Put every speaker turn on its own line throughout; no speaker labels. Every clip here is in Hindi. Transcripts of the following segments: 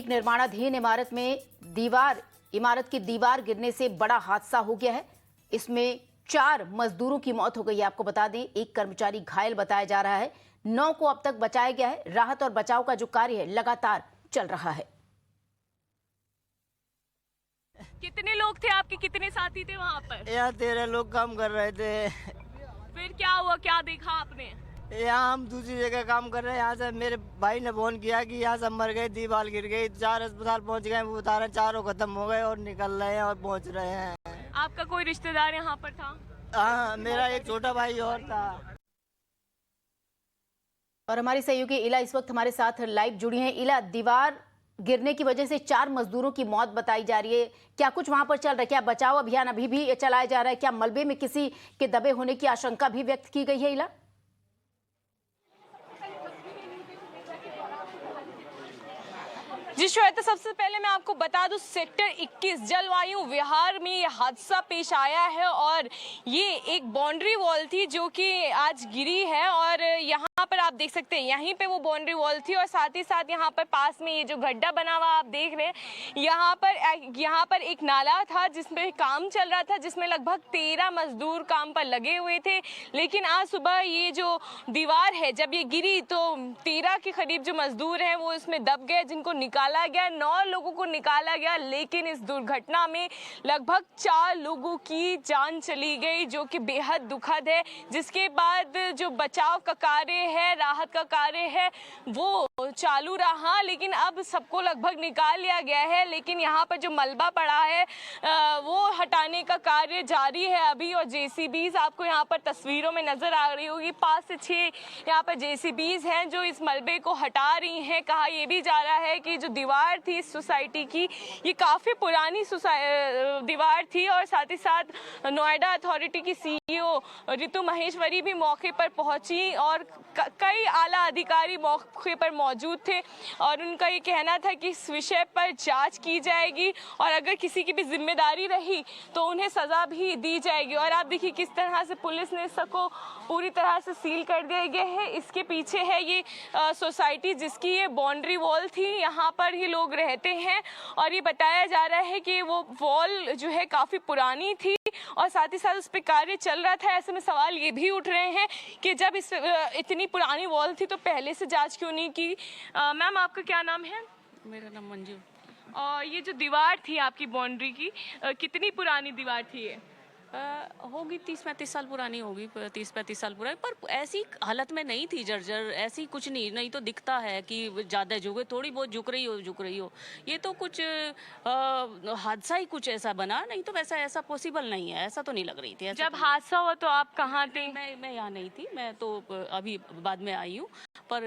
निर्माणाधीन इमारत की दीवार गिरने से बड़ा हादसा हो गया है। इसमें 4 मजदूरों की मौत हो गई है। आपको बता दें, एक कर्मचारी घायल बताया जा रहा है। 9 को अब तक बचाया गया है। राहत और बचाव का जो कार्य है लगातार चल रहा है।
कितने लोग थे आपके, कितने साथी थे वहाँ पर?
यहाँ 13 लोग काम कर रहे थे।
फिर क्या हुआ, क्या देखा आपने?
यहाँ हम दूसरी जगह काम कर रहे हैं। यहाँ से मेरे भाई ने फोन किया कि यहाँ सब मर गए, दीवार गिर गई, 4 अस्पताल पहुँच गए, वो बता रहे 4 खत्म हो गए और निकल रहे हैं और पहुँच रहे हैं।
आपका कोई रिश्तेदार यहाँ पर था?
हाँ, मेरा एक छोटा भाई और था।
और हमारी सहयोगी इला इस वक्त हमारे साथ लाइव जुड़ी हैं। इला, दीवार गिरने की वजह से 4 मजदूरों की मौत बताई जा रही है। क्या कुछ वहां पर चल रहा है? क्या बचाव अभियान अभी भी चलाया जा रहा है? क्या मलबे में किसी के दबे होने की आशंका भी व्यक्त की गई है? इला,
जी श्वेता, सबसे पहले मैं आपको बता दूं, सेक्टर 21 जलवायु विहार में ये हादसा पेश आया है और ये एक बाउंड्री वॉल थी जो कि आज गिरी है। और यहाँ पर आप देख सकते हैं, यहीं पे वो बाउंड्री वॉल थी और साथ ही साथ यहाँ पर पास में ये जो गड्ढा बना हुआ आप देख रहे हैं, यहाँ पर एक नाला था जिसमें काम चल रहा था, जिसमें लगभग 13 मजदूर काम पर लगे हुए थे। लेकिन आज सुबह ये जो दीवार है जब ये गिरी तो 13 के करीब जो मजदूर हैं वो इसमें दब गए, जिनको निकाला गया। 9 लोगों को निकाला गया, लेकिन इस दुर्घटना में लगभग 4 लोगों की जान चली गई, जो कि बेहद दुखद है। जिसके बाद जो बचाव का कार्य है, राहत का कार्य है, वो चालू रहा, लेकिन अब सबको लगभग निकाल लिया गया है। लेकिन यहाँ पर जो मलबा पड़ा है वो हटाने का कार्य जारी है अभी। और जेसीबीज आपको यहाँ पर तस्वीरों में नजर आ रही होगी। 5 से 6 यहाँ पर जेसीबीज हैं जो इस मलबे को हटा रही हैं। कहा यह भी जा रहा है कि जो दीवार थी इस सोसाइटी की, ये काफ़ी पुरानी दीवार थी। और साथ ही साथ नोएडा अथॉरिटी की सीईओ रितु महेश्वरी भी मौके पर पहुंची और कई आला अधिकारी मौके पर मौजूद थे और उनका ये कहना था कि इस विषय पर जांच की जाएगी और अगर किसी की भी जिम्मेदारी रही तो उन्हें सजा भी दी जाएगी। और आप देखिए किस तरह से पुलिस ने इसको पूरी तरह से सील कर दिया गया है। इसके पीछे है ये सोसाइटी जिसकी ये बाउंड्री वॉल थी, यहाँ पर ही लोग रहते हैं और ये बताया जा रहा है कि वो वॉल जो है काफ़ी पुरानी थी और साथ ही साथ उस पर कार्य चल रहा था। ऐसे में सवाल ये भी उठ रहे हैं कि जब इतनी पुरानी वॉल थी तो पहले से जांच क्यों नहीं की? मैम, आपका क्या नाम है?
मेरा नाम मंजू।
और ये जो दीवार थी आपकी बाउंड्री की, कितनी पुरानी दीवार थी ये?
होगी 30-35 साल पुरानी होगी, 30-35 साल पुरानी, पर ऐसी हालत में नहीं थी जर्जर, ऐसी कुछ नहीं तो दिखता है कि ज़्यादा झुके, थोड़ी बहुत झुक रही हो। ये तो कुछ हादसा ही कुछ ऐसा बना, नहीं तो वैसा ऐसा पॉसिबल नहीं है, ऐसा तो नहीं लग रही थी।
जब हादसा हुआ तो आप कहाँ थे?
मैं यहाँ नहीं थी, मैं तो अभी बाद में आई हूँ, पर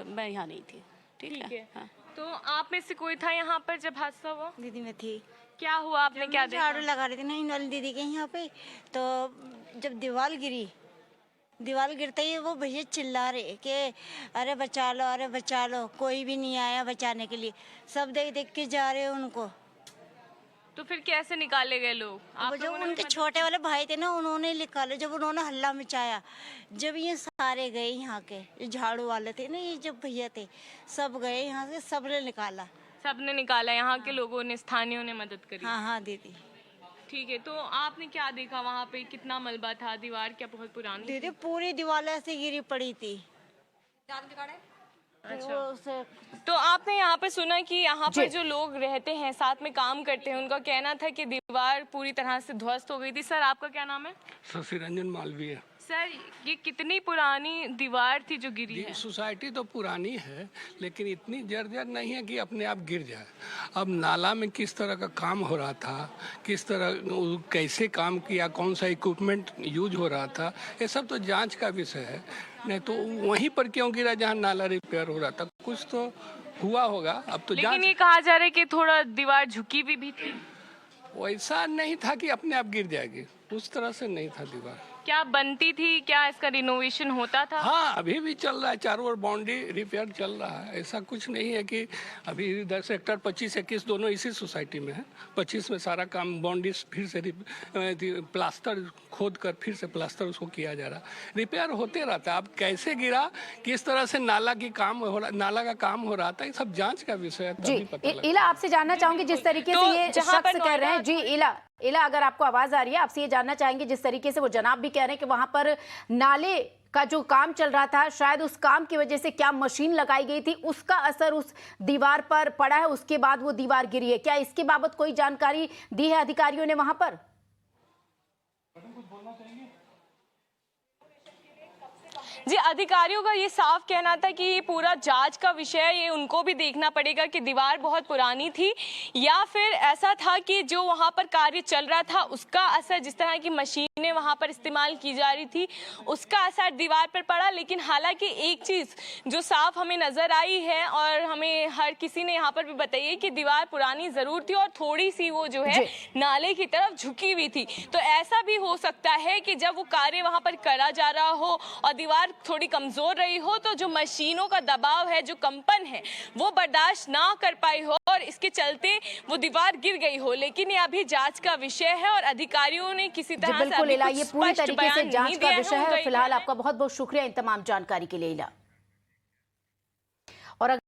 मैं यहाँ नहीं थी। ठीक है। हाँ।
तो आप में से कोई था यहाँ पर जब हादसा हुआ?
दीदी मैं थी।
क्या हुआ, आपने क्या देखा?
झाड़ू लगा रही थी ना इन दीदी के यहाँ पे, तो जब दीवार गिरते ही वो भैया चिल्ला रहे कि अरे बचा लो, कोई भी नहीं आया बचाने के लिए। सब देख के जा रहे हैं उनको।
तो फिर कैसे निकाले गए लोग?
वो जो उनके छोटे वाले भाई थे ना, उन्होंने निकाले। जब उन्होंने हल्ला मचाया, जब ये सारे गए यहाँ के झाड़ू वाले थे ना, ये जो भैया थे, सब गए यहाँ से, सबने निकाला।
यहाँ के लोगों ने, स्थानीयों ने मदद करी?
हाँ दीदी।
ठीक है, तो आपने क्या देखा वहाँ पे? कितना मलबा था? दीवार क्या बहुत पुरानी
दीदी पूरी दीवार ऐसे गिरी पड़ी थी।
अच्छा, तो आपने यहाँ पे सुना कि यहाँ पर जो लोग रहते हैं, साथ में काम करते हैं, उनका कहना था कि दीवार पूरी तरह से ध्वस्त हो गई थी। सर, आपका क्या नाम है?
शशि रंजन मालवीय।
सर, ये कितनी पुरानी दीवार थी जो गिरी है?
सोसाइटी तो पुरानी है, लेकिन इतनी जर्जर नहीं है कि अपने आप गिर जाए। अब नाला में किस तरह का काम हो रहा था, किस तरह कैसे काम किया, कौन सा इक्विपमेंट यूज हो रहा था, ये सब तो जांच का विषय है। नहीं तो वहीं पर क्यों गिरा जहाँ नाला रिपेयर हो रहा था? कुछ तो हुआ होगा। अब तो
लेकिन ये कहा जा रहा है कि थोड़ा दीवार झुकी भी थी।
वैसा नहीं था कि अपने आप गिर जाएगी, उस तरह से नहीं था दीवार।
क्या बनती थी, क्या इसका रिनोवेशन होता था?
हाँ, अभी भी चल रहा है, चारों ओर बाउंड्री रिपेयर चल रहा है। ऐसा कुछ नहीं है कि अभी इधर सेक्टर 25-21 दोनों इसी सोसाइटी में है। 25 में सारा काम बाउंड्री फिर से प्लास्टर खोद कर फिर से प्लास्टर उसको किया जा रहा, रिपेयर होते रहता है। अब कैसे गिरा, किस तरह से नाला का काम हो रहा था, ये सब जांच का विषय है,
जी
तभी पता लगेगा।
इला, आपसे जानना चाहूंगी जिस तरीके
तो
से ये
जहां
शख्स
पर
कह रहे हैं,
नोएडा-
जी इला, अगर आपको आवाज आ रही है, आपसे ये जानना चाहेंगे जिस तरीके से वो जनाब भी कह रहे हैं कि वहां पर नाले का जो काम चल रहा था, शायद उस काम की वजह से क्या मशीन लगाई गई थी, उसका असर उस दीवार पर पड़ा है, उसके बाद वो दीवार गिरी है। क्या इसके बाबत कोई जानकारी दी है अधिकारियों ने वहां पर?
जी, अधिकारियों का ये साफ कहना था कि ये पूरा जांच का विषय है, ये उनको भी देखना पड़ेगा कि दीवार बहुत पुरानी थी या फिर ऐसा था कि जो वहाँ पर कार्य चल रहा था उसका असर, जिस तरह की मशीनें वहाँ पर इस्तेमाल की जा रही थी, उसका असर दीवार पर पड़ा। लेकिन हालांकि एक चीज़ जो साफ हमें नज़र आई है और हमें हर किसी ने यहाँ पर भी बताई है कि दीवार पुरानी ज़रूर थी और थोड़ी सी वो जो है नाले की तरफ झुकी हुई थी। तो ऐसा भी हो सकता है कि जब वो कार्य वहाँ पर करा जा रहा हो और दीवार थोड़ी कमजोर रही हो तो जो मशीनों का दबाव है, जो कंपन है, वो बर्दाश्त ना कर पाई हो और इसके चलते वो दीवार गिर गई हो। लेकिन ये अभी जांच का विषय है और अधिकारियों ने किसी तरह से
बिल्कुल
अभी
इला,
कुछ
ये पूरी
स्पष्ट
तरीके से
बयान
जांच
नहीं
का
दिया
विषय है।
उनका ये
फिलहाल
कहना है।
आपका बहुत बहुत शुक्रिया इन तमाम जानकारी के लिए इला। और